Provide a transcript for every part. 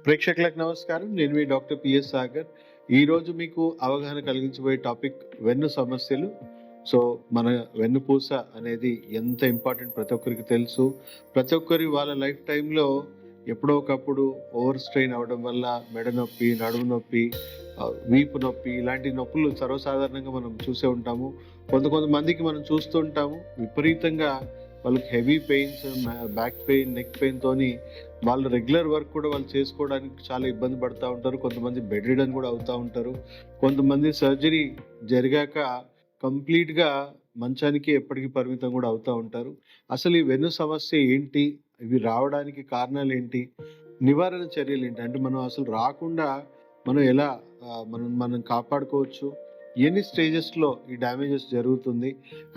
ప్రేక్షకులకు నమస్కారం. నేను మీ డాక్టర్ పిఎస్ సాగర్. ఈరోజు మీకు అవగాహన కలిగించబోయే టాపిక్ వెన్ను సమస్యలు. సో, మన వెన్నుపూస అనేది ఎంత ఇంపార్టెంట్ ప్రతి ఒక్కరికి తెలుసు. ప్రతి ఒక్కరి వాళ్ళ లైఫ్ టైంలో ఎప్పుడో ఒకప్పుడు ఓవర్ స్ట్రెయిన్ అవ్వడం వల్ల మెడ నొప్పి, నడుము నొప్పి, వీపు నొప్పి ఇలాంటి నొప్పులు సర్వసాధారణంగా మనం చూసే ఉంటాము. కొంతమందికి మనం చూస్తూ ఉంటాము విపరీతంగా వాళ్ళకి heavy pains, back pain, neck పెయిన్‌తోని వాళ్ళు రెగ్యులర్ వర్క్ కూడా వాళ్ళు చేసుకోవడానికి చాలా ఇబ్బంది పడతా ఉంటారు. కొంతమంది బెడ్ రిడెన్ కూడా అవుతా ఉంటారు. కొంతమంది సర్జరీ జరిగాక కంప్లీట్‌గా మంచానికి ఎప్పటికి పరిమితం కూడా అవుతా ఉంటారు. అసలు ఈ వెన్ను సమస్య ఏంటి? ఇవి రావడానికి కారణాలేంటి? నివారణ చర్యలేంటి? అంటే మనం అసలు రాకుండా మనం ఎలా మనం కాపాడుకోవచ్చు? ఎన్ని స్టేజెస్‌లో ఈ డ్యామేజెస్ జరుగుతుంది?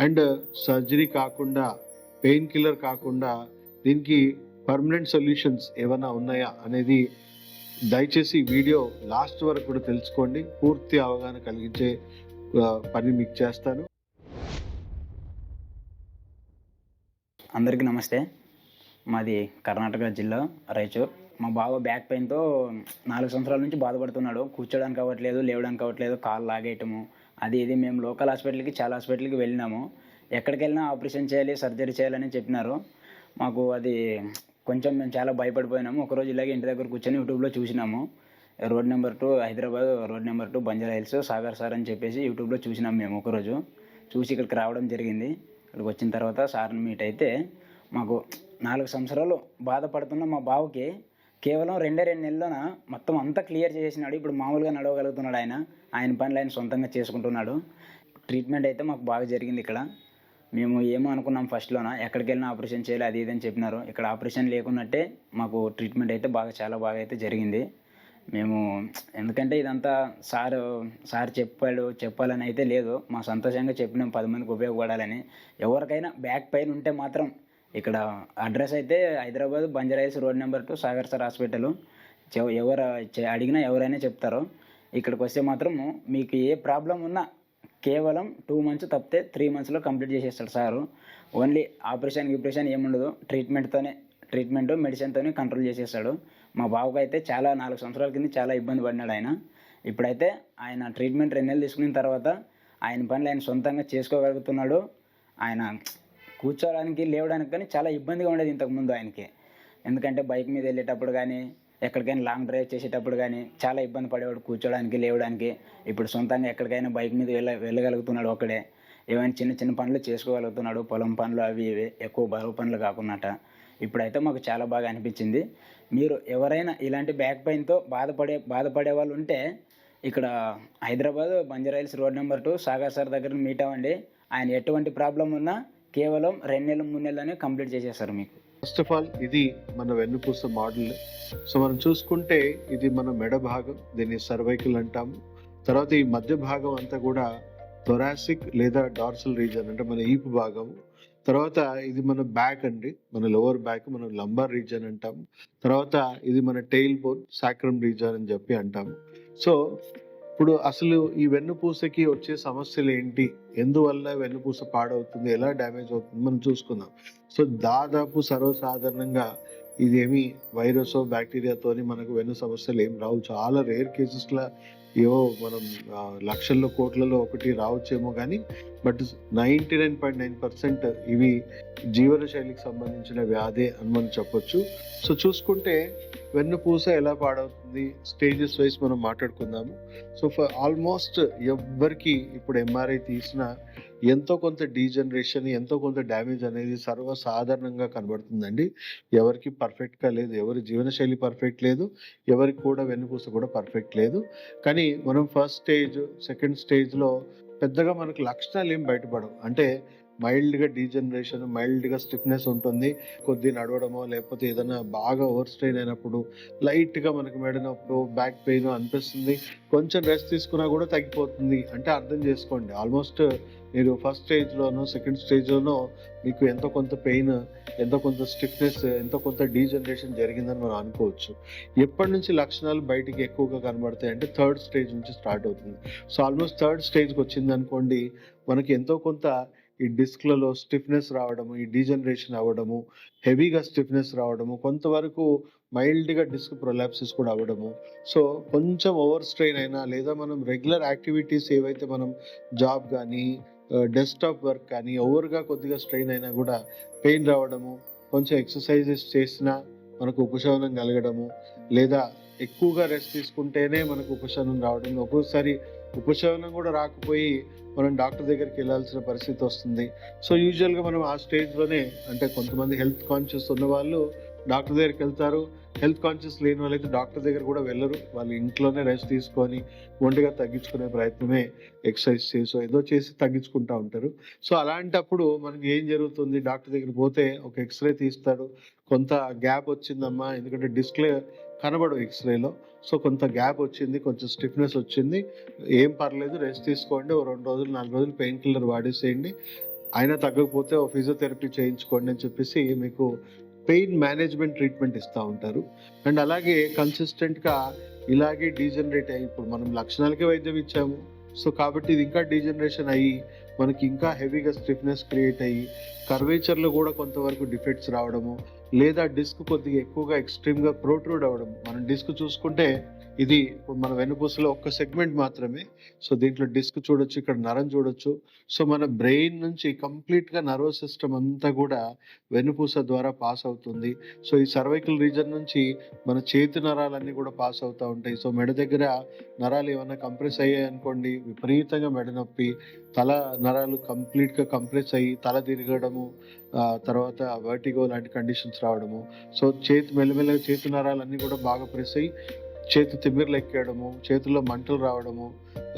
అండ్ సర్జరీ కాకుండా, పెయిన్ కిల్లర్ కాకుండా దీనికి పర్మనెంట్ సొల్యూషన్స్ ఏవన్నా ఉన్నాయా అనేది దయచేసి వీడియో లాస్ట్ వరకు కూడా తెలుసుకోండి. పూర్తి అవగాహన కలిగించే పని మీకు చేస్తాను. అందరికీ నమస్తే. మాది కర్ణాటక జిల్లా రాయచూర్. మా బావ బ్యాక్ పెయిన్‌తో 4 సంవత్సరాల నుంచి బాధపడుతున్నాడు. కూర్చోడానికి అవ్వట్లేదు, లేవడానికి అవ్వట్లేదు, కాళ్ళు లాగేయటము అది ఇది. మేము లోకల్ హాస్పిటల్‌కి చాలా హాస్పిటల్‌కి వెళ్ళినాము. ఎక్కడికెళ్ళినా ఆపరేషన్ చేయాలి, సర్జరీ చేయాలని చెప్పినారు. మాకు అది కొంచెం మేము చాలా భయపడిపోయినాము. ఒకరోజు ఇలాగే ఇంటి దగ్గర కూర్చొని యూట్యూబ్‌లో చూసినాము. Road number 2 Hyderabad, road number 2 Banjara hills, Sagar sir అని చెప్పేసి యూట్యూబ్‌లో చూసినాం మేము ఒకరోజు. చూసి ఇక్కడికి రావడం జరిగింది. ఇక్కడికి వచ్చిన తర్వాత సార్‌ని మీట్ అయితే మాకు 4 సంవత్సరాలు బాధపడుతున్న మా బావకి కేవలం 2 నెలల్లోన మొత్తం అంతా క్లియర్ చేసేసినాడు. ఇప్పుడు మామూలుగా నడవగలుగుతున్నాడు ఆయన. ఆయన పనులు ఆయన సొంతంగా చేసుకుంటున్నాడు. ట్రీట్మెంట్ అయితే మాకు బాగా జరిగింది ఇక్కడ. మేము ఏమో అనుకున్నాం ఫస్ట్‌లోన ఎక్కడికెళ్ళినా ఆపరేషన్ చేయాలి అది ఇది అని చెప్పినారు. ఇక్కడ ఆపరేషన్ లేకున్నట్టే మాకు ట్రీట్మెంట్ అయితే చాలా బాగా అయితే జరిగింది. మేము ఎందుకంటే ఇదంతా సార్ చెప్పాలని అయితే లేదు. మా సంతోషంగా చెప్పినాం 10 మందికి ఉపయోగపడాలని. ఎవరికైనా బ్యాక్ పెయిన్ ఉంటే మాత్రం ఇక్కడ అడ్రస్ అయితే Hyderabad Banjara hills road number 2 Sagar sir hospital. అడిగినా ఎవరైనా చెప్తారు. ఇక్కడికి వస్తే మాత్రము మీకు ఏ ప్రాబ్లం ఉన్నా కేవలం 2 మంత్స్ తప్పితే 3 మంత్స్‌లో కంప్లీట్ చేసేస్తాడు సారు. ఓన్లీ గిపరేషన్ ఏముండదు. ట్రీట్మెంట్ మెడిసిన్‌తోనే కంట్రోల్ చేసేస్తాడు. మా బావకైతే 4 సంవత్సరాల కింద చాలా ఇబ్బంది పడినాడు ఆయన. ఇప్పుడైతే ఆయన ట్రీట్మెంట్ 2 నెలలు తీసుకున్న తర్వాత ఆయన పనులు ఆయన సొంతంగా చేసుకోగలుగుతున్నాడు. ఆయన కూర్చోడానికి, లేవడానికి కానీ చాలా ఇబ్బందిగా ఉండేది ఇంతకుముందు ఆయనకి. ఎందుకంటే బైక్ మీద వెళ్ళేటప్పుడు కానీ, ఎక్కడికైనా లాంగ్ డ్రైవ్ చేసేటప్పుడు కానీ చాలా ఇబ్బంది పడేవాడు కూర్చోడానికి, లేవడానికి. ఇప్పుడు సొంతంగా ఎక్కడికైనా బైక్ మీద వెళ్ళగలుగుతున్నాడు ఒక్కడే. ఏమైనా చిన్న పనులు చేసుకోగలుగుతున్నాడు. పొలం పనులు అవి ఇవి ఎక్కువ బరువు పనులు కాకున్నట్ట. ఇప్పుడైతే మాకు చాలా బాగా అనిపించింది. మీరు ఎవరైనా ఇలాంటి బ్యాక్ పెయిన్‌తో బాధపడే వాళ్ళు ఉంటే ఇక్కడ Hyderabad Banjara hills road number 2 Sagar sir దగ్గర మీట్ అవ్వండి. ఆయన ఎటువంటి ప్రాబ్లం ఉన్నా కేవలం 2 నెలలు 3 నెలల్లోనే కంప్లీట్ చేసేస్తారు మీకు. ఫస్ట్ ఆఫ్ ఆల్ ఇది మన వెన్నుపూస మోడల్. సో మనం చూసుకుంటే ఇది మన మెడ భాగం, దీన్ని సర్వైకల్ అంటాము. తర్వాత ఈ మధ్య భాగం అంతా కూడా థొరాసిక్ లేదా డార్సల్ రీజియన్ అంటే మన ఈపు భాగము. తర్వాత ఇది మన బ్యాక్ అండి, మన లోవర్ బ్యాక్, మనం లంబార్ రీజియన్ అంటాము. తర్వాత ఇది మన టెయిల్ బోన్, సాక్రమ్ రీజియన్ అని చెప్పి అంటాము. సో ఇప్పుడు అసలు ఈ వెన్నుపూసకి వచ్చే సమస్యలు ఏంటి? ఎందువల్ల వెన్నుపూస పాడవుతుంది? ఎలా డ్యామేజ్ అవుతుంది? మనం చూసుకుందాం. సో దాదాపు సర్వసాధారణంగా ఇదేమి వైరసో, బ్యాక్టీరియాతోని మనకు వెన్ను సమస్యలు ఏం రావు. చాలా రేర్ కేసెస్‌ల ఏవో మనం లక్షల్లో, కోట్లలో ఒకటి రావచ్చేమో కానీ బట్ 99.9% ఇవి జీవనశైలికి సంబంధించిన వ్యాధే అని మనం చెప్పొచ్చు. సో చూసుకుంటే వెన్నుపూస ఎలా పాడవుతుంది స్టేజెస్ వైస్ మనం మాట్లాడుకుందాము. సో ఫర్ ఆల్మోస్ట్ ఎవ్వరికి ఇప్పుడు ఎంఆర్ఐ తీసినా ఎంతో కొంత డీజనరేషన్, ఎంతో కొంత డ్యామేజ్ అనేది సర్వసాధారణంగా కనబడుతుందండి. ఎవరికి పర్ఫెక్ట్‌గా లేదు. ఎవరి జీవనశైలి పర్ఫెక్ట్ లేదు. ఎవరికి కూడా వెన్నుపూస కూడా పర్ఫెక్ట్ లేదు. కానీ మనం ఫస్ట్ స్టేజ్, సెకండ్ స్టేజ్‌లో పెద్దగా మనకు లక్షణాలు ఏం బయటపడవు. అంటే మైల్డ్‌గా డీజనరేషన్, మైల్డ్‌గా స్టిఫ్‌నెస్ ఉంటుంది. కొద్దిగా నడవడమో లేకపోతే ఏదైనా బాగా ఓవర్ స్ట్రెయిన్ అయినప్పుడు లైట్‌గా మనకు మెడ నొప్పో, బ్యాక్ పెయినో అనిపిస్తుంది. కొంచెం రెస్ట్ తీసుకున్నా కూడా తగ్గిపోతుంది. అంటే అర్థం చేసుకోండి, ఆల్మోస్ట్ మీరు ఫస్ట్ స్టేజ్‌లోనో, సెకండ్ స్టేజ్‌లోనో మీకు ఎంతో కొంత పెయిన్, ఎంతో కొంత స్టిఫ్‌నెస్, ఎంతో కొంత డీజనరేషన్ జరిగిందని మనం అనుకోవచ్చు. ఎప్పటి నుంచి లక్షణాలు బయటికి ఎక్కువగా కనబడతాయి అంటే థర్డ్ స్టేజ్ నుంచి స్టార్ట్ అవుతుంది. సో ఆల్మోస్ట్ థర్డ్ స్టేజ్‌కి వచ్చిందనుకోండి, మనకి ఎంతో కొంత ఈ డిస్క్లలో స్టిఫ్నెస్ రావడము, ఈ డీజనరేషన్ అవ్వడము, హెవీగా స్టిఫ్నెస్ రావడము, కొంతవరకు మైల్డ్గా డిస్క్ ప్రొలాప్సిస్ కూడా అవ్వడము. సో కొంచెం ఓవర్ స్ట్రెయిన్ అయినా లేదా మనం రెగ్యులర్ యాక్టివిటీస్ ఏవైతే మనం జాబ్ కానీ డెస్క్టాప్ వర్క్ కానీ ఓవర్గా కొద్దిగా స్ట్రెయిన్ అయినా కూడా పెయిన్ రావడము, కొంచెం ఎక్సర్సైజెస్ చేసినా మనకు ఉపశమనం కలగడము, లేదా ఎక్కువగా రెస్ట్ తీసుకుంటేనే మనకు ఉపశమనం రావడం, ఒక్కోసారి ఉపశమనం కూడా రాకపోయి మనం డాక్టర్ దగ్గరికి వెళ్ళాల్సిన పరిస్థితి వస్తుంది. సో యూజువల్గా మనం ఆ స్టేజ్లోనే, అంటే కొంతమంది హెల్త్ కాన్షియస్ ఉన్న వాళ్ళు డాక్టర్ దగ్గరికి వెళ్తారు, హెల్త్ కాన్షియస్ లేని వాళ్ళైతే డాక్టర్ దగ్గర కూడా వెళ్ళరు, వాళ్ళు ఇంట్లోనే రెస్ట్ తీసుకొని ఒంటిగా తగ్గించుకునే ప్రయత్నమే ఎక్సర్సైజ్ చేసో ఏదో చేసి తగ్గించుకుంటూ ఉంటారు. సో అలాంటప్పుడు మనకి ఏం జరుగుతుంది, డాక్టర్ దగ్గరికి పోతే ఒక ఎక్స్రే తీస్తాడు, కొంత గ్యాప్ వచ్చిందమ్మా, ఎందుకంటే డిస్ప్లే కనబడు ఎక్స్రేలో, సో కొంత గ్యాప్ వచ్చింది, కొంచెం స్టిఫ్నెస్ వచ్చింది, ఏం పర్లేదు రెస్ట్ తీసుకోండి, ఓ 2 రోజులు 4 రోజులు పెయిన్ కిల్లర్ వాడేసేయండి, అయినా తగ్గకపోతే ఓ ఫిజియోథెరపీ చేయించుకోండి అని చెప్పేసి మీకు పెయిన్ మేనేజ్మెంట్ ట్రీట్మెంట్ ఇస్తూ ఉంటారు. అండ్ అలాగే కన్సిస్టెంట్గా ఇలాగే డీజనరేట్ అయ్యి, ఇప్పుడు మనం లక్షణాలకే వైద్యం ఇచ్చాము, సో కాబట్టి ఇది ఇంకా డీజనరేషన్ అయ్యి మనకి ఇంకా హెవీగా స్టిఫ్నెస్ క్రియేట్ అయ్యి కర్వేచర్లో కూడా కొంతవరకు డిఫెక్ట్స్ రావడము, లేదా డిస్క్ కొద్దిగా ఎక్కువగా ఎక్స్ట్రీమ్గా ప్రోట్రూడ్ అవ్వడం. మనం డిస్క్ చూసుకుంటే ఇది ఇప్పుడు మన వెన్నుపూసలో ఒక్క సెగ్మెంట్ మాత్రమే, సో దీంట్లో డిస్క్ చూడొచ్చు, ఇక్కడ నరం చూడొచ్చు. సో మన బ్రెయిన్ నుంచి కంప్లీట్గా నర్వస్ సిస్టమ్ అంతా కూడా వెన్నుపూస ద్వారా పాస్ అవుతుంది. సో ఈ సర్వైకల్ రీజన్ నుంచి మన చేతి నరాలన్నీ కూడా పాస్ అవుతూ ఉంటాయి. సో మెడ దగ్గర నరాలు ఏమన్నా కంప్రెస్ అయ్యాయి అనుకోండి, విపరీతంగా మెడ నొప్పి, తల నరాలు కంప్లీట్గా కంప్రెస్ అయ్యి తల తిరగడము, తర్వాత వర్టిగో లాంటి కండిషన్స్ రావడము. సో మెల్లమెల్లగా చేతి నరాలన్నీ కూడా బాగా ప్రెస్ అయ్యి చేతి తిమ్మిర్లు ఎక్కేయడము, చేతుల్లో మంటలు రావడము,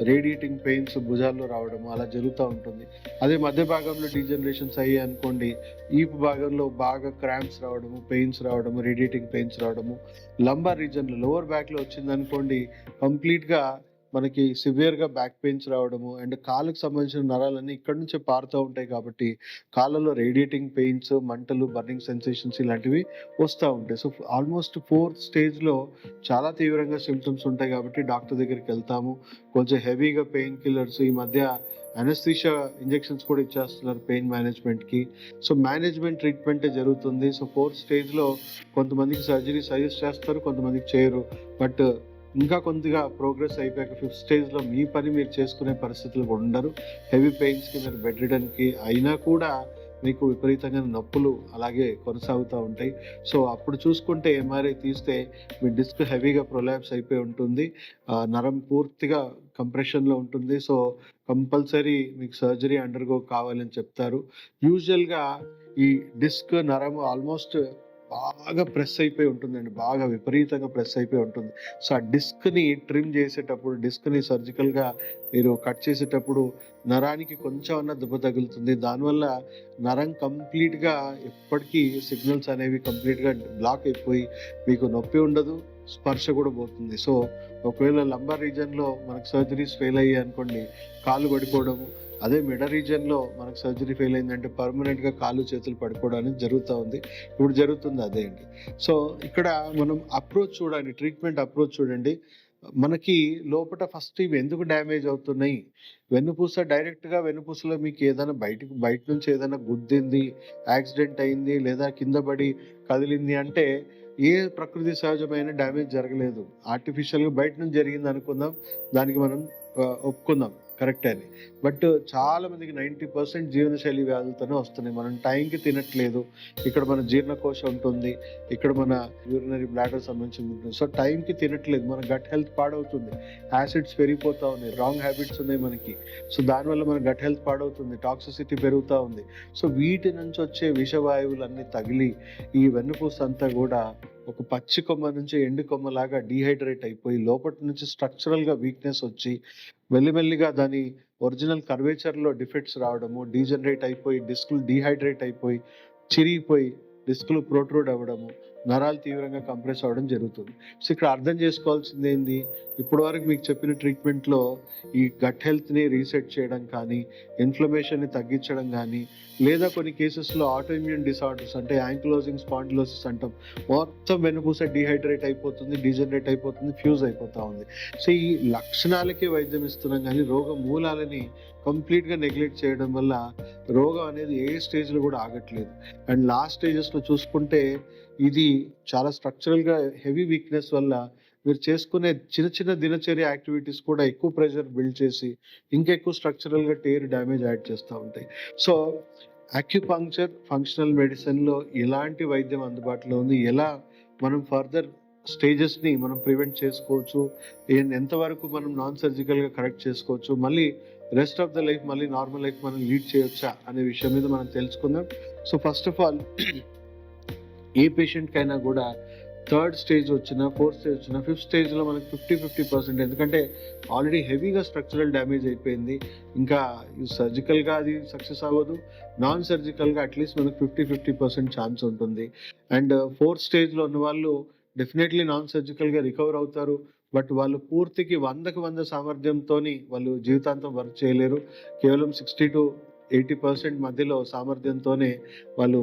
రేడియేటింగ్ పెయిన్స్ భుజాల్లో రావడము అలా జరుగుతూ ఉంటుంది. అదే మధ్య భాగంలో డీజనరేషన్స్ అయ్యాయి అనుకోండి, ఈపు భాగంలో బాగా క్రాంప్స్ రావడము, పెయిన్స్ రావడము, రేడియేటింగ్ పెయిన్స్ రావడము, లంబార్ రీజన్లో లోవర్ బ్యాక్లో వచ్చింది అనుకోండి, కంప్లీట్గా మనకి సివియర్గా బ్యాక్ పెయిన్స్ రావడము. అండ్ కాళ్ళకు సంబంధించిన నరాలన్నీ ఇక్కడ నుంచే పారుతూ ఉంటాయి కాబట్టి కాళ్ళలో రేడియేటింగ్ పెయిన్స్, మంటలు, బర్నింగ్ సెన్సేషన్స్ ఇలాంటివి వస్తూ ఉంటాయి. సో ఆల్మోస్ట్ 4th స్టేజ్లో చాలా తీవ్రంగా సిమ్టమ్స్ ఉంటాయి కాబట్టి డాక్టర్ దగ్గరికి వెళ్తాము. కొంచెం హెవీగా పెయిన్ కిల్లర్స్, ఈ మధ్య అనస్థీషియా ఇంజెక్షన్స్ కూడా ఇచ్చేస్తున్నారు పెయిన్ మేనేజ్మెంట్కి. సో మేనేజ్మెంట్ ట్రీట్మెంటే జరుగుతుంది. సో 4th స్టేజ్లో కొంతమందికి సర్జరీ సజెస్ట్ చేస్తారు, కొంతమందికి చేయరు. బట్ ఇంకా కొద్దిగా ప్రోగ్రెస్ అయిపోయాక 5th స్టేజ్లో మీ పని మీరు చేసుకునే పరిస్థితులు ఉండరు. హెవీ పెయిన్స్కి మీరు బెడ్ రిడన్కి అయినా కూడా మీకు విపరీతంగా నొప్పులు అలాగే కొనసాగుతూ ఉంటాయి. సో అప్పుడు చూసుకుంటే ఎంఆర్ఐ తీస్తే మీ డిస్క్ హెవీగా ప్రొలాప్స్ అయిపోయి ఉంటుంది, నరం పూర్తిగా కంప్రెషన్లో ఉంటుంది. సో కంపల్సరీ మీకు సర్జరీ అండర్గో కావాలని చెప్తారు. యూజువల్గా ఈ డిస్క్ నరం ఆల్మోస్ట్ బాగా ప్రెస్ అయిపోయి ఉంటుందండి, బాగా విపరీతంగా ప్రెస్ అయిపోయి ఉంటుంది. సో ఆ డిస్క్ని ట్రిమ్ చేసేటప్పుడు, డిస్క్ని సర్జికల్గా మీరు కట్ చేసేటప్పుడు నరానికి కొంచెం అన్న దెబ్బ తగులుతుంది. దానివల్ల నరం కంప్లీట్గా ఎప్పటికీ సిగ్నల్స్ అనేవి కంప్లీట్గా బ్లాక్ అయిపోయి మీకు నొప్పి ఉండదు, స్పర్శ కూడా పోతుంది. సో ఒకవేళ లంబార్ రీజన్లో మనకు సర్జరీస్ ఫెయిల్ అయ్యాయి అనుకోండి, కాళ్ళు పడిపోవడము, అదే మెడ రీజన్లో మనకు సర్జరీ ఫెయిల్ అయిందంటే పర్మనెంట్గా కాళ్ళు చేతులు పడిపోవడానికి జరుగుతూ ఉంది, ఇప్పుడు జరుగుతుంది అదే అండి. సో ఇక్కడ మనం అప్రోచ్ చూడండి, ట్రీట్మెంట్ అప్రోచ్ చూడండి. మనకి లోపల ఫస్ట్ ఇవి ఎందుకు డ్యామేజ్ అవుతున్నాయి, వెన్నుపూస డైరెక్ట్గా వెన్నుపూసలో మీకు ఏదైనా బయట నుంచి ఏదైనా గుద్దింది, యాక్సిడెంట్ అయింది, లేదా కింద పడి కదిలింది అంటే ఏ ప్రకృతి సహజమైన డ్యామేజ్ జరగలేదు, ఆర్టిఫిషియల్గా బయట నుంచి జరిగింది అనుకుందాం, దానికి మనం ఒప్పుకుందాం కరెక్టే అని. బట్ చాలా మందికి 90% జీవనశైలి వ్యాధులతోనే వస్తున్నాయి. మనం టైంకి తినట్లేదు, ఇక్కడ మన జీర్ణకోశం ఉంటుంది, ఇక్కడ మన యూరినరీ బ్లాడర్ సంబంధించింది ఉంటుంది. సో టైంకి తినట్లేదు, మన గట్ హెల్త్ పాడవుతుంది, యాసిడ్స్ పెరిగిపోతూ ఉన్నాయి, రాంగ్ హ్యాబిట్స్ ఉన్నాయి మనకి. సో దానివల్ల మన గట్ హెల్త్ పాడవుతుంది, టాక్సిసిటీ పెరుగుతూ ఉంది. సో వీటి నుంచి వచ్చే విషవాయువులన్నీ తగిలి ఈ వెన్నుపూస అంతా కూడా ఒక పచ్చి కొమ్మ నుంచి ఎండు కొమ్మలాగా డీహైడ్రేట్ అయిపోయి లోపటి నుంచి స్ట్రక్చరల్గా వీక్నెస్ వచ్చి మెల్లిమెల్లిగా దాని ఒరిజినల్ కర్వేచర్లో డిఫెక్ట్స్ రావడము, డీజనరేట్ అయిపోయి డిస్కులు డీహైడ్రేట్ అయిపోయి చిరిగిపోయి డిస్కులు ప్రోట్రూడ్ అవ్వడము, నరాలు తీవ్రంగా కంప్రెస్ అవ్వడం జరుగుతుంది. సో ఇక్కడ అర్థం చేసుకోవాల్సింది ఏంది, ఇప్పటి వరకు మీకు చెప్పిన ట్రీట్మెంట్లో ఈ గట్ హెల్త్ని రీసెట్ చేయడం కానీ, ఇన్ఫ్లమేషన్ని తగ్గించడం కానీ, లేదా కొన్ని కేసెస్లో ఆటోఇమ్యూన్ డిసార్డర్స్ అంటే యాంకిలోజింగ్ స్పాండిలోసిస్ అంటాం, మొత్తం వెన్నుపూస డీహైడ్రేట్ అయిపోతుంది, డీజనరేట్ అయిపోతుంది, ఫ్యూజ్ అయిపోతూ ఉంది. సో ఈ లక్షణాలకే వైద్యం ఇస్తున్నాం కానీ రోగ మూలాలని కంప్లీట్గా నెగ్లెక్ట్ చేయడం వల్ల రోగం అనేది ఏ స్టేజ్లో కూడా ఆగట్లేదు. అండ్ లాస్ట్ స్టేజెస్లో చూసుకుంటే ఇది చాలా స్ట్రక్చరల్గా హెవీ వీక్నెస్ వల్ల మీరు చేసుకునే చిన్న చిన్న దినచర్య యాక్టివిటీస్ కూడా ఎక్కువ ప్రెషర్ బిల్డ్ చేసి ఇంకా ఎక్కువ స్ట్రక్చరల్గా టేర్ డ్యామేజ్ యాడ్ చేస్తూ ఉంటాయి. సో అక్యుపంక్చర్ ఫంక్షనల్ మెడిసిన్లో ఎలాంటి వైద్యం అందుబాటులో ఉంది, ఎలా మనం ఫర్దర్ స్టేజెస్ని మనం ప్రివెంట్ చేసుకోవచ్చు, ఎంతవరకు మనం నాన్ సర్జికల్గా కరెక్ట్ చేసుకోవచ్చు, మళ్ళీ రెస్ట్ ఆఫ్ ద లైఫ్ మళ్ళీ నార్మల్ లైఫ్ మనం లీడ్ చేయొచ్చా అనే విషయం మీద మనం తెలుసుకుందాం. సో ఫస్ట్ ఆఫ్ ఆల్ ఏ పేషెంట్కైనా కూడా థర్డ్ స్టేజ్ వచ్చినా, ఫోర్త్ స్టేజ్ వచ్చినా, ఫిఫ్త్ స్టేజ్లో మనకి 50% ఎందుకంటే ఆల్రెడీ హెవీగా స్ట్రక్చరల్ డ్యామేజ్ అయిపోయింది, ఇంకా సర్జికల్గా అది సక్సెస్ అవ్వదు, నాన్ సర్జికల్గా అట్లీస్ట్ మనకు 50% ఛాన్స్ ఉంటుంది. అండ్ ఫోర్త్ స్టేజ్లో ఉన్న వాళ్ళు డెఫినెట్లీ నాన్ సర్జికల్గా రికవర్ అవుతారు, బట్ వాళ్ళు పూర్తికి 100% సామర్థ్యంతో వాళ్ళు జీవితాంతం వర్క్ చేయలేరు. కేవలం 60 to 80% మధ్యలో సామర్థ్యంతోనే వాళ్ళు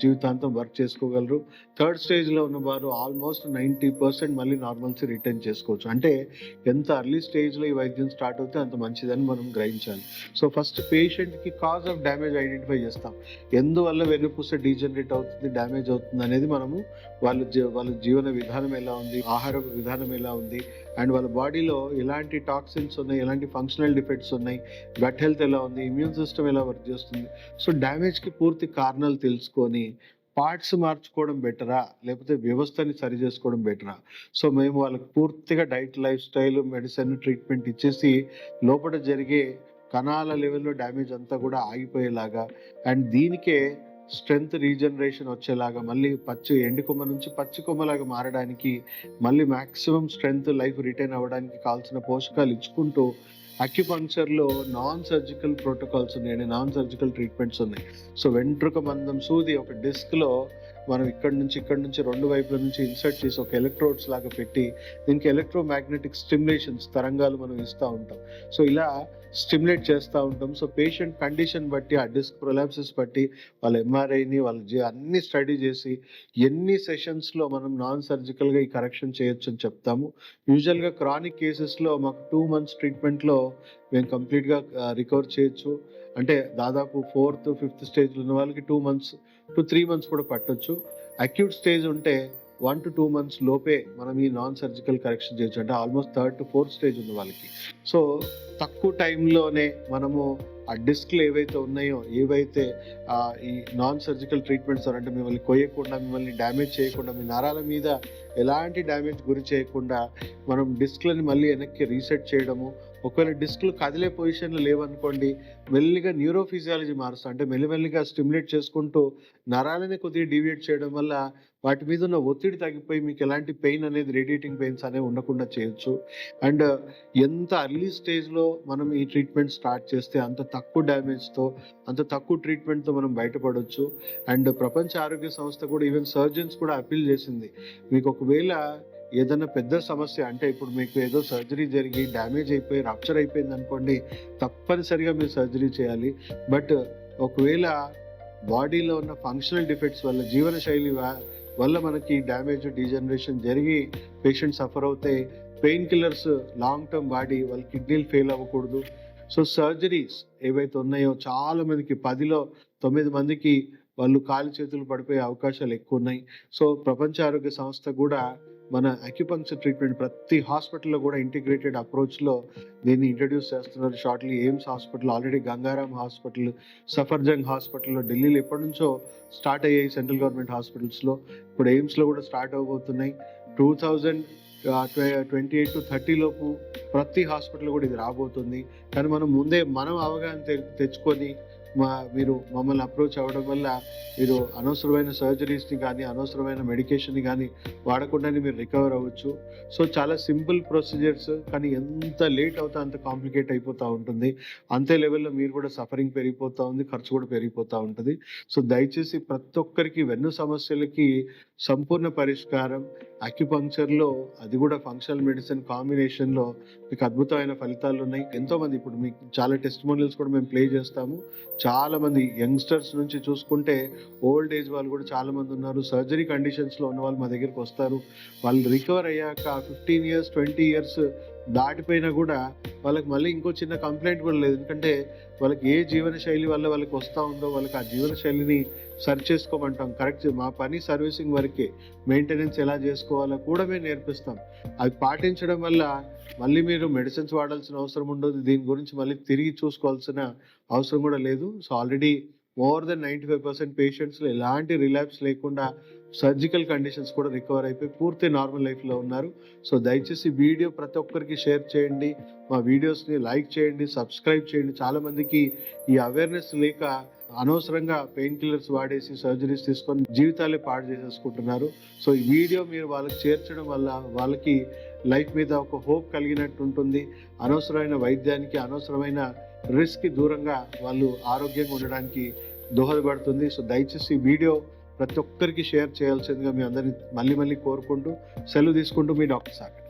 జీవితాంతం వర్క్ చేసుకోగలరు. థర్డ్ స్టేజ్లో ఉన్నవారు ఆల్మోస్ట్ 90% మళ్ళీ నార్మల్సీ రిటర్న్ చేసుకోవచ్చు. అంటే ఎంత అర్లీ స్టేజ్లో ఈ వైద్యం స్టార్ట్ అవుతే అంత మంచిదని మనం గ్రహించాలి. సో ఫస్ట్ పేషెంట్కి కాజ్ ఆఫ్ డ్యామేజ్ ఐడెంటిఫై చేస్తాం, ఎందువల్ల వెన్నుపూస డీజనరేట్ అవుతుంది, డ్యామేజ్ అవుతుంది అనేది మనము వాళ్ళ జీవన విధానం ఎలా ఉంది, ఆహార విధానం ఎలా ఉంది, అండ్ వాళ్ళ బాడీలో ఎలాంటి టాక్సిన్స్ ఉన్నాయి, ఎలాంటి ఫంక్షనల్ డిఫెక్ట్స్ ఉన్నాయి, గట్ హెల్త్ ఎలా ఉంది, ఇమ్యూన్ సిస్టమ్ ఎలా వర్క్ చేస్తుంది. సో డ్యామేజ్కి పూర్తి కారణాలు తెలుసుకొని పార్ట్స్ మార్చుకోవడం బెటరా, లేకపోతే వ్యవస్థని సరి చేసుకోవడం బెటరా. సో మేము వాళ్ళకి పూర్తిగా diet, life style, medicine, treatment ఇచ్చేసి లోపల జరిగే కణాల లెవెల్లో డ్యామేజ్ అంతా కూడా ఆగిపోయేలాగా, అండ్ దీనికే స్ట్రెంగ్త్ రీజనరేషన్ వచ్చేలాగా, మళ్ళీ ఎండు కొమ్మ నుంచి పచ్చి కొమ్మలాగా మారడానికి, మళ్ళీ మ్యాక్సిమం స్ట్రెంగ్త్, లైఫ్ రిటైన్ అవ్వడానికి కావాల్సిన పోషకాలు ఇచ్చుకుంటూ అక్యుపంక్చర్లో నాన్ సర్జికల్ ప్రోటోకాల్స్ ఉన్నాయి, నాన్ సర్జికల్ ట్రీట్మెంట్స్ ఉన్నాయి. సో వెంట్రుక మందం సూది ఒక డిస్క్లో మనం ఇక్కడ నుంచి రెండు వైపుల నుంచి ఇన్సర్ట్ చేసి ఒక ఎలక్ట్రోడ్స్ లాగా పెట్టి దీనికి ఎలక్ట్రోమాగ్నెటిక్ స్టిమ్యులేషన్స్, తరంగాలు మనం ఇస్తూ ఉంటాం. సో ఇలా స్టిమ్యులేట్ చేస్తూ ఉంటాం. సో పేషెంట్ కండిషన్ బట్టి, ఆ డిస్క్ ప్రొలాప్సిస్ బట్టి వాళ్ళ ఎంఆర్ఐని అన్ని స్టడీ చేసి ఎన్ని సెషన్స్లో మనం నాన్ సర్జికల్గా ఈ కరెక్షన్ చేయొచ్చు అని చెప్తాము. యూజువల్గా క్రానిక్ కేసెస్లో మాకు 2 months ట్రీట్మెంట్లో మేము కంప్లీట్గా రికవర్ చేయొచ్చు. అంటే దాదాపు 4th, 5th స్టేజ్లో ఉన్న వాళ్ళకి 2 months to 3 months కూడా పట్టొచ్చు. అక్యూట్ స్టేజ్ ఉంటే 1 to 2 months లోపే మనం ఈ నాన్ సర్జికల్ కరెక్షన్ చేయొచ్చు, అంటే almost 3rd to 4th stage ఉన్న వాళ్ళకి. సో తక్కువ టైంలోనే మనము ఆ డిస్క్లు ఏవైతే ఉన్నాయో, ఏవైతే ఈ నాన్ సర్జికల్ ట్రీట్మెంట్స్ అంటే మిమ్మల్ని కొయ్యకుండా, మిమ్మల్ని డ్యామేజ్ చేయకుండా, మీ నరాల మీద ఎలాంటి డ్యామేజ్ గురి చేయకుండా మనం డిస్క్లని మళ్ళీ వెనక్కి రీసెట్ చేయడము. ఒకవేళ డిస్క్లు కదిలే పొజిషన్లో లేవనుకోండి, మెల్లిగా న్యూరోఫిజియాలజీ మారుస్తాం, అంటే మెల్లిమెల్లిగా స్టిమ్యులేట్ చేసుకుంటూ నరాలని కొద్దిగా డీవియేట్ చేయడం వల్ల వాటి మీద ఉన్న ఒత్తిడి తగ్గిపోయి మీకు ఎలాంటి పెయిన్ అనేది, రేడియేటింగ్ పెయిన్స్ అనేవి ఉండకుండా చేయొచ్చు. అండ్ ఎంత అర్లీ స్టేజ్లో మనం ఈ ట్రీట్మెంట్ స్టార్ట్ చేస్తే అంత తక్కువ డ్యామేజ్తో, అంత తక్కువ ట్రీట్మెంట్తో మనం బయటపడవచ్చు. అండ్ ప్రపంచ ఆరోగ్య సంస్థ కూడా, ఈవెన్ సర్జన్స్ కూడా అపీల్ చేసింది, మీకు ఒకవేళ ఏదైనా పెద్ద సమస్య, అంటే ఇప్పుడు మీకు ఏదో సర్జరీ జరిగి డ్యామేజ్ అయిపోయి రప్చర్ అయిపోయింది అనుకోండి, తప్పనిసరిగా మీరు సర్జరీ చేయాలి. బట్ ఒకవేళ బాడీలో ఉన్న ఫంక్షనల్ డిఫెక్ట్స్ వల్ల, జీవనశైలి వల్ల మనకి డ్యామేజ్, డీజనరేషన్ జరిగి పేషెంట్ సఫర్ అవుతే, పెయిన్ కిల్లర్స్ లాంగ్ టర్మ్ వాడి వాళ్ళ కిడ్నీలు ఫెయిల్ అవ్వకూడదు. సో సర్జరీస్ ఏవైతే ఉన్నాయో చాలా మందికి 10లో 9 మందికి వాళ్ళు కాలు చేతులు పడిపోయే అవకాశాలు ఎక్కువ ఉన్నాయి. సో ప్రపంచ ఆరోగ్య సంస్థ కూడా మన అక్యుపంక్చర్ ట్రీట్మెంట్ ప్రతి హాస్పిటల్లో కూడా ఇంటిగ్రేటెడ్ అప్రోచ్లో దీన్ని ఇంట్రడ్యూస్ చేస్తున్నారు. Shortly AIIMS hospital, already Gangaram hospital, Safdarjung హాస్పిటల్లో ఢిల్లీలో ఎప్పటి నుంచో స్టార్ట్ అయ్యాయి, సెంట్రల్ గవర్నమెంట్ హాస్పిటల్స్లో. ఇప్పుడు ఎయిమ్స్లో కూడా స్టార్ట్ అవబోతున్నాయి. 2028 to 30 లోపు ప్రతి హాస్పిటల్ కూడా ఇది రాబోతుంది. కానీ మనం ముందే అవగాహన తెచ్చుకొని మీరు మమ్మల్ని అప్రోచ్ అవ్వడం వల్ల మీరు అనవసరమైన సర్జరీస్ని కానీ అనవసరమైన మెడికేషన్ని కానీ వాడకుండానే మీరు రికవర్ అవ్వచ్చు. సో చాలా సింపుల్ ప్రొసీజర్స్, కానీ ఎంత లేట్ అవుతా అంత కాంప్లికేట్ అయిపోతూ ఉంటుంది. అంతే లెవెల్లో మీరు కూడా సఫరింగ్ పెరిగిపోతూ ఉంది, ఖర్చు కూడా పెరిగిపోతూ ఉంటుంది. సో దయచేసి ప్రతి ఒక్కరికి వెన్ను సమస్యలకి సంపూర్ణ పరిష్కారం అక్యుపంక్చర్లో, అది కూడా ఫంక్షనల్ మెడిసిన్ కాంబినేషన్లో మీకు అద్భుతమైన ఫలితాలు ఉన్నాయి. ఎంతోమంది ఇప్పుడు మీకు చాలా టెస్టిమోనియల్స్ కూడా మేము ప్లే చేస్తాము. చాలామంది యంగ్స్టర్స్ నుంచి చూసుకుంటే ఓల్డ్ ఏజ్ వాళ్ళు కూడా చాలామంది ఉన్నారు. సర్జరీ కండిషన్స్లో ఉన్న వాళ్ళు మా దగ్గరికి వస్తారు. వాళ్ళు రికవర్ అయ్యాక 15 years 20 years దాటిపోయినా కూడా వాళ్ళకి మళ్ళీ ఇంకో చిన్న కంప్లైంట్ కూడా లేదు. ఎందుకంటే వాళ్ళకి ఏ జీవన శైలి వల్ల వాళ్ళకి వస్తూ ఉందో వాళ్ళకి ఆ జీవన శైలిని సరి చేసుకోమంటాం. కరెక్ట్, మా పని సర్వీసింగ్ వరకే, మెయింటెనెన్స్ ఎలా చేసుకోవాలో కూడా మేము నేర్పిస్తాం. అవి పాటించడం వల్ల మళ్ళీ మీరు మెడిసిన్స్ వాడాల్సిన అవసరం ఉండదు. దీని గురించి మళ్ళీ తిరిగి చూసుకోవాల్సిన అవసరం కూడా లేదు. సో ఆల్రెడీ మోర్ దెన్ 95% పేషెంట్స్లో ఎలాంటి రిలాప్స్ లేకుండా సర్జికల్ కండిషన్స్ కూడా రికవర్ అయిపోయి పూర్తి నార్మల్ లైఫ్లో ఉన్నారు. సో దయచేసి వీడియో ప్రతి ఒక్కరికి షేర్ చేయండి, మా వీడియోస్ని లైక్ చేయండి, సబ్స్క్రైబ్ చేయండి. చాలామందికి ఈ అవేర్నెస్ లేక అనవసరంగా పెయిన్ కిల్లర్స్ వాడేసి సర్జరీస్ తీసుకొని జీవితాలే పాడు చేసేసుకుంటున్నారు. సో ఈ వీడియో మీరు వాళ్ళకి చేర్చడం వల్ల వాళ్ళకి లైఫ్ మీద ఒక హోప్ కలిగినట్టు ఉంటుంది. అనవసరమైన వైద్యానికి, అనవసరమైన రిస్క్కి దూరంగా వాళ్ళు ఆరోగ్యంగా ఉండడానికి దోహదపడుతుంది. సో దయచేసి వీడియో ప్రతి ఒక్కరికి షేర్ చేయాల్సిందిగా మీ అందరినీ మళ్ళీ కోరుకుంటూ సెలవు తీసుకుంటూ మీ డాక్టర్ సాగర్.